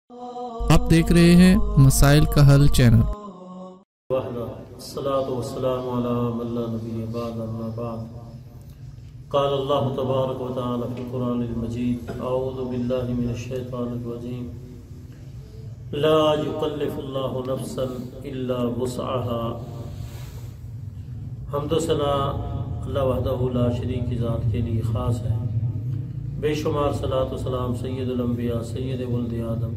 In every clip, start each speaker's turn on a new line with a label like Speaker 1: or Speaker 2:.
Speaker 1: آپ देख रहे हैं मसाइल का हल चैनल।
Speaker 2: अस्सलातु वस्सलामु अला मन ला नबिय्य बअद अम्मा बअद। क़ाल अल्लाहु तबारक व तआला फ़िल क़ुरआनिल मजीद अऊज़ु बिल्लाहि मिनश शैतानिर रजीम ला युकल्लिफुल्लाहु नफ्सन इल्ला वुस्अहा। हम्द व सना अल्लाह वहदहु ला शरीक की ज़ात के लिए ख़ास है। बेशुमार सलात व सलाम सय्यदुल अंबिया सय्यद वल्द आदम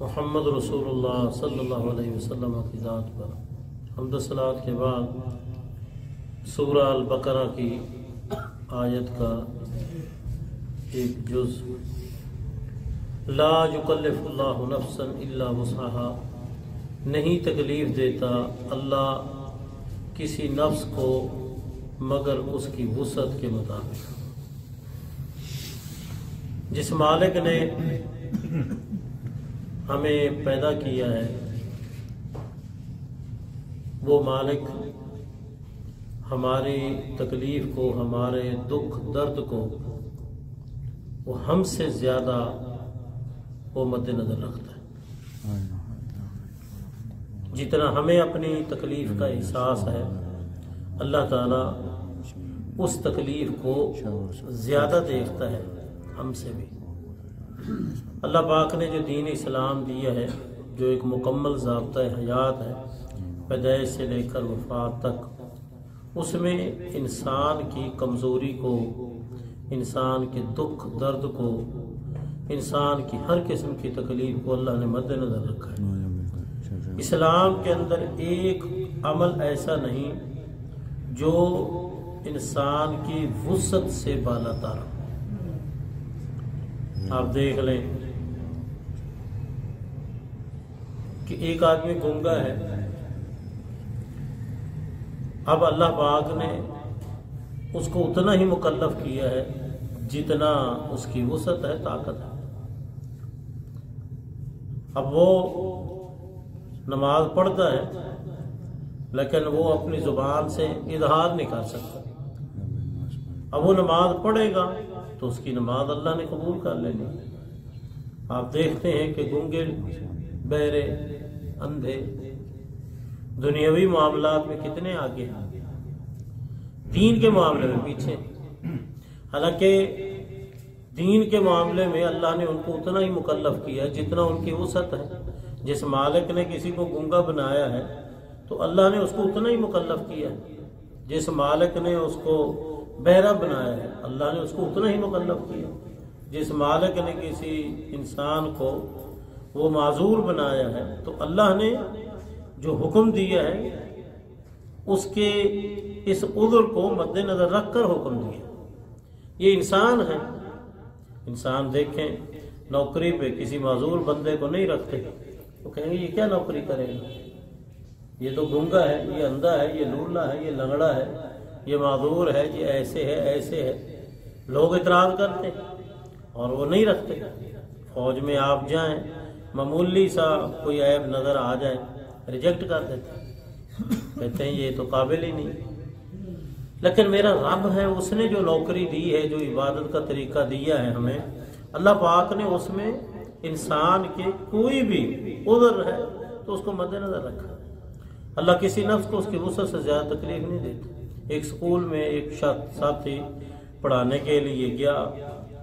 Speaker 2: मुहम्मद रसूलुल्लाह सल्लल्लाहु अलैहि वसल्लम की ज़ात पर हम्द व सलात के बाद सूरह अल बकरा की आयत का एक जुज़ ला युकल्लिफुल्लाहु नफ्सन इल्ला वुस्अहा, नहीं तकलीफ देता अल्लाह किसी नफ्स को मगर उसकी वुसअत के मुताबिक। जिस मालिक ने हमें पैदा किया है वो मालिक हमारी तकलीफ को, हमारे दुख दर्द को वो हमसे ज़्यादा वो मद्देनज़र रखता है। जितना हमें अपनी तकलीफ का एहसास है अल्लाह ताला उस तकलीफ को ज़्यादा देखता है हमसे भी। अल्लाह पाक ने जो दीन इस्लाम दिया है, जो एक मुकम्मल ज़ाब्ता हयात है पैदाइश से लेकर वफ़ात तक, उसमें इंसान की कमज़ोरी को, इंसान के दुख दर्द को, इंसान की हर किस्म की तकलीफ को अल्लाह ने मद्देनज़र रखा है। इस्लाम के अंदर एक अमल ऐसा नहीं जो इंसान की वुसअत से बालातर। आप देख लें कि एक आदमी गूंगा है, अब अल्लाह पाक ने उसको उतना ही मुकल्लफ किया है जितना उसकी वुसअत है, ताकत है। अब वो नमाज पढ़ता है लेकिन वो अपनी जुबान से इजहार नहीं कर सकता। अब वो नमाज पढ़ेगा तो उसकी नमाज अल्लाह ने कबूल कर लेनी। आप देखते हैं कि गूंगे, बहरे, अंधे दुनियावी मामलात में कितने आगे हैं, दीन के मामले में पीछे। हालांकि दीन के मामले में अल्लाह ने उनको उतना ही मुकल्लफ किया जितना उनकी वुसअत है। जिस मालिक ने किसी को गूंगा बनाया है तो अल्लाह ने उसको उतना ही मुकल्लफ किया। जिस मालिक ने उसको बहरा बनाया है अल्लाह ने उसको उतना ही मुकल्लफ किया। जिस मालिक ने किसी इंसान को वो माजूर बनाया है तो अल्लाह ने जो हुक्म दिया है उसके इस उज़्र को मद्देनज़र रख कर हुक्म दिया। ये इंसान है। इंसान देखें नौकरी पे किसी माजूर बंदे को नहीं रखते, वो कहेंगे ये क्या नौकरी करेगा, ये तो गूंगा है, ये अंधा है, ये लूला है, ये लंगड़ा है, ये माजूर है, ये ऐसे है ऐसे है। लोग इतराज़ करते हैं और वो नहीं रखते। फौज में आप जाएं, मामूली सा कोई ऐब नज़र आ जाए रिजेक्ट कर देते हैं, कहते हैं ये तो काबिल ही नहीं। लेकिन मेरा रब है, उसने जो नौकरी दी है, जो इबादत का तरीका दिया है हमें, अल्लाह पाक ने उसमें इंसान के कोई भी उज़्र है तो उसको मद्देनज़र रखा। अल्लाह किसी नफ्स को उसकी वुसअत से ज़्यादा तकलीफ नहीं देती। एक स्कूल में एक साथी पढ़ाने के लिए गया,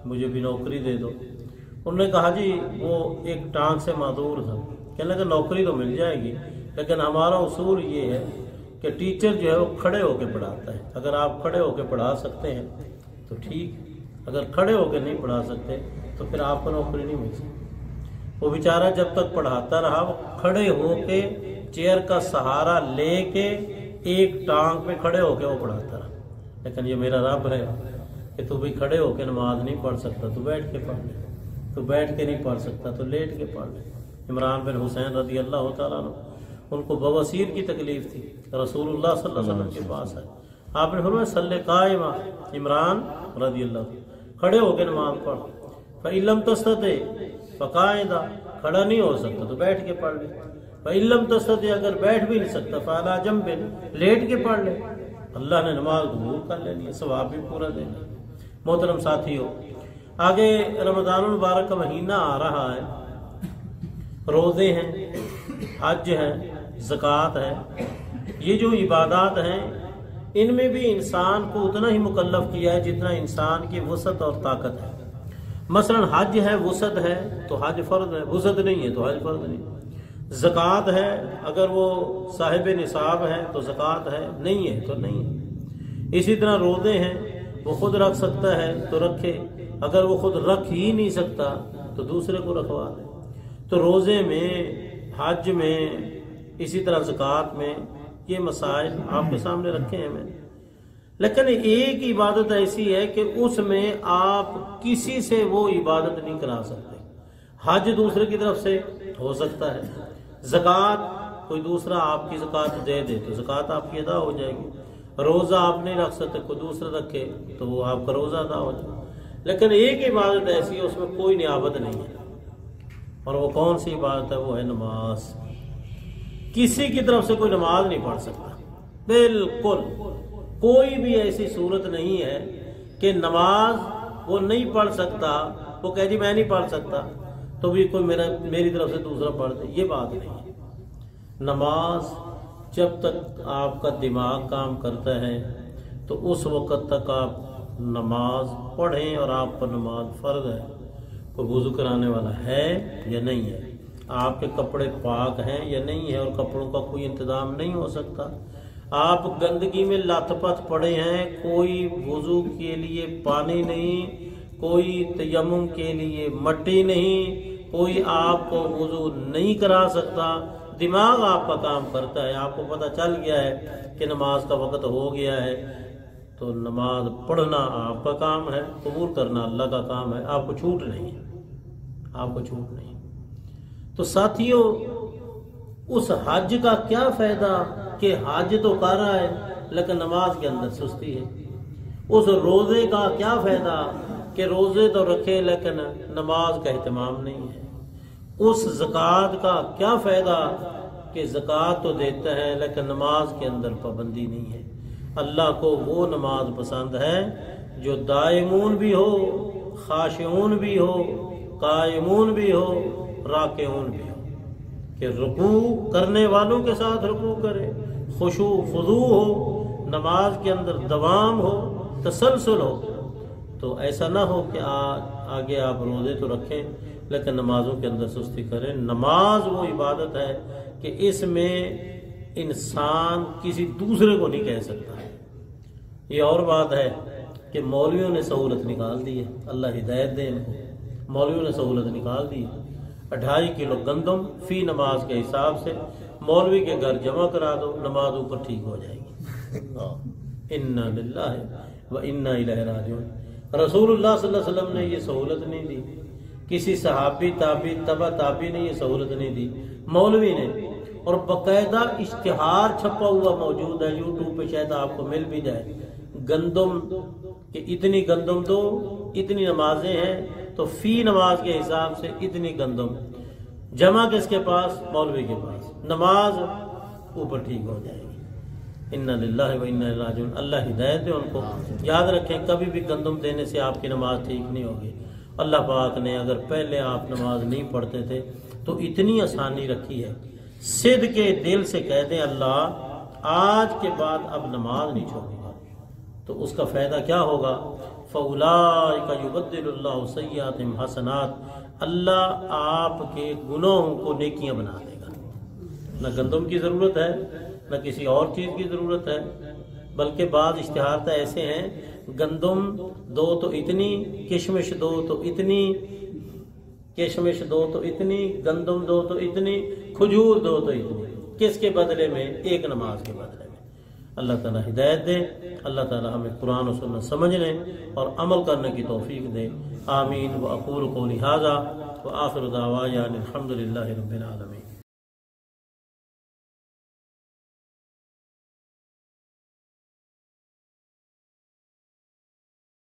Speaker 2: मुझे भी नौकरी दे दो। उन्होंने कहा जी वो एक टांग से माजूर था, कहने लगा नौकरी तो मिल जाएगी लेकिन हमारा उसूल ये है कि टीचर जो है वो खड़े होकर पढ़ाता है। अगर आप खड़े होकर पढ़ा सकते हैं तो ठीक, अगर खड़े होकर नहीं पढ़ा सकते तो फिर आपको नौकरी नहीं मिल सकती। वो बेचारा जब तक पढ़ाता रहा वो खड़े होके चेयर का सहारा लेके एक टांग पे खड़े होके वो पढ़ाता रहा। लेकिन ये मेरा रब है कि तू भी खड़े होके नमाज नहीं पढ़ सकता तो बैठ के पढ़ ले, तू बैठ के नहीं पढ़ सकता तो लेट के पढ़ ले। इमरान बिन हुसैन रज़ी अल्लाह तआला अन्हु, उनको बवासीर की तकलीफ थी, रसूलुल्लाह सल्लल्लाहु अलैहि वसल्लम के पास है। आपने फरमाया सल्ले कायमा, इमरान रज़ी अल्लाह, खड़े होके नमाज पढ़। फ़इल्लम तस्तते फ़क़ाइदा, खड़ा नहीं हो सकता तो बैठ के पढ़ ले। फ़इल्लम तस्तते, अगर बैठ भी नहीं सकता फ़अला जंबिन, लेट के पढ़ ले। अल्लाह ने नमाज कबूल कर लेनी है, सवाब भी पूरा देना। मोहतरम साथियों, आगे रमज़ानुल मुबारक का महीना आ रहा है روزے ہیں، حج ہے، زکوٰۃ ہے، یہ جو عبادات ہیں ان میں بھی انسان کو اتنا ہی مکلف کیا ہے جتنا انسان کی وسعت اور طاقت ہے۔ مثلا حج ہے، وسعت ہے تو حج فرض ہے، وسعت نہیں ہے تو حج فرض نہیں۔ زکوٰۃ ہے، اگر وہ صاحب نصاب ہے تو زکوٰۃ ہے، نہیں ہے تو نہیں ہے۔ اسی طرح روزے ہیں، وہ خود رکھ سکتا ہے تو رکھے، اگر وہ خود رکھ ہی نہیں سکتا تو دوسرے کو رکھوا دے۔ تو روزے میں، حج میں، اسی طرح زکوٰۃ میں یہ مسائل آپ کے سامنے رکھے ہیں میں نے۔ لیکن ایک عبادت ایسی ہے کہ اس میں آپ کسی سے وہ عبادت نہیں کرا سکتے۔ حج دوسرے کی طرف سے ہو سکتا ہے، زکوٰۃ کوئی دوسرا آپ کی زکوٰۃ دے دے تو زکوٰۃ آپ کی ادا ہو جائے گی، روزہ آپ نہیں رکھ سکتے، کوئی دوسرا رکھے تو وہ آپ کا روزہ ادا ہو جائے۔ لیکن ایک عبادت ایسی ہے اس میں کوئی نیابت نہیں ہے، اور وہ کون سی عبادت ہے؟ وہ ہے نماز۔ کسی کی طرف سے کوئی نماز نہیں پڑھ سکتا، بالکل کوئی بھی ایسی صورت نہیں ہے کہ نماز وہ نہیں پڑھ سکتا، وہ کہہ جی میں نہیں پڑھ سکتا تو بھی کوئی میری طرف سے دوسرا پڑھ دے، یہ بات نہیں ہے۔ نماز جب تک آپ کا دماغ کام کرتا ہے تو اس وقت تک آپ نماز پڑھیں، اور آپ پر نماز فرض ہے۔ کوئی وضو کرانے والا ہے یا نہیں ہے، آپ کے کپڑے پاک ہیں یا نہیں ہے، اور کپڑوں کا کوئی انتظام نہیں ہو سکتا، آپ گندگی میں لت پت پڑے ہیں، کوئی وضو کے لیے پانی نہیں، کوئی تیمم کے لیے مٹی نہیں، کوئی آپ کو وضو نہیں کرا سکتا، دماغ آپ کا کام کرتا ہے، آپ کو پتہ چل گیا ہے کہ نماز کا وقت ہو گیا ہے، تو نماز پڑھنا آپ کا کام ہے، قبول کرنا اللہ کا کام ہے، آپ کو چھوٹ نہیں ہے، آپ کو چھوٹ نہیں۔ تو ساتھیوں، اس حج کا کیا فائدہ کہ حج تو کر رہا ہے لیکن نماز کے اندر سستی ہے؟ اس روزے کا کیا فائدہ کہ روزے تو رکھے لیکن نماز کا اہتمام نہیں ہے؟ اس زکوٰۃ کا کیا فائدہ کہ زکوٰۃ تو دیتا ہے لیکن نماز کے اندر پابندی نہیں ہے؟ اللہ کو وہ نماز پسند ہے جو دائمون بھی ہو، خاشعون بھی ہو، قائمون بھی ہو، راکعون بھی ہو، کہ رکوع کرنے والوں کے ساتھ رکوع کرے، خشوع خضوع ہو، نماز کے اندر دوام ہو، تسلسل ہو۔ تو ایسا نہ ہو کہ آگے آپ روزے تو رکھیں لیکن نمازوں کے اندر سستی کریں۔ نماز وہ عبادت ہے کہ اس میں انسان کسی دوسرے کو نہیں کہہ سکتا۔ یہ اور بات ہے کہ مولویوں نے سہولت نکال دی ہے، اللہ ہدایت دے ان کو، مولویوں نے سہولت نکال دی ہے، 2.5 کلو گندم فی نماز کے حساب سے مولوی کے گھر جمع کرا دو، نماز اوپر ٹھیک ہو جائے گی۔ انا للہ و انا الیہ راجعون۔ رسول اللہ صلی اللہ علیہ وسلم نے یہ سہولت نہیں دی، کسی صحابی تبع تابعی نے یہ سہولت نہیں دی، مولوی نے۔ اور باقاعدہ اشتہار چھپا ہوا موجود ہے، یوٹیوب پہ شاید آپ کو مل بھی جائے، گندم کہ اتنی گندم دو، اتنی نمازیں ہیں تو فی نماز کے حساب سے اتنی گندم جمع کس کے پاس؟ مولوی کے پاس، نماز اوپر ٹھیک ہو جائے گی۔ انا للہ و انا الیہ راجعون۔ اللہ ہدایت دے ان کو۔ یاد رکھیں کبھی بھی گندم دینے سے آپ کی نماز ٹھیک نہیں ہوگی۔ اللہ پاک نے اگر پہلے آپ نماز نہیں پڑھتے تھے تو اتنی آسانی رکھی ہے، صدق کے دل سے کہہ دیں اللہ آج کے بعد اب نماز نہیں چھوڑوں گا، تو اس کا فائدہ کیا ہوگا؟ فَأُولَٰئِكَ يُبَدِّلُ اللَّهُ سَيِّئَاتِهِمْ حَسَنَاتٍ، اللہ آپ کے گناہوں کو نیکیاں بنا دے گا۔ نہ گندم کی ضرورت ہے، نہ کسی اور چیز کی ضرورت ہے، بلکہ بعض اشتہارات ایسے ہیں گندم دو تو اتنی، کشمش دو تو اتنی، کشمش دو تو اتنی، گندم دو تو اتنی، کھجور دو تو اتنی، کس کے بدلے میں؟ ایک نماز کے بدلے میں۔ اللہ تعالیٰ ہدایت دے، اللہ تعالیٰ ہمیں قرآن و سنت سمجھنے اور عمل کرنے کی توفیق دے۔ آمین۔ وأقول قولی ھذا وآخر دعوایا الحمد للہ رب العالمین۔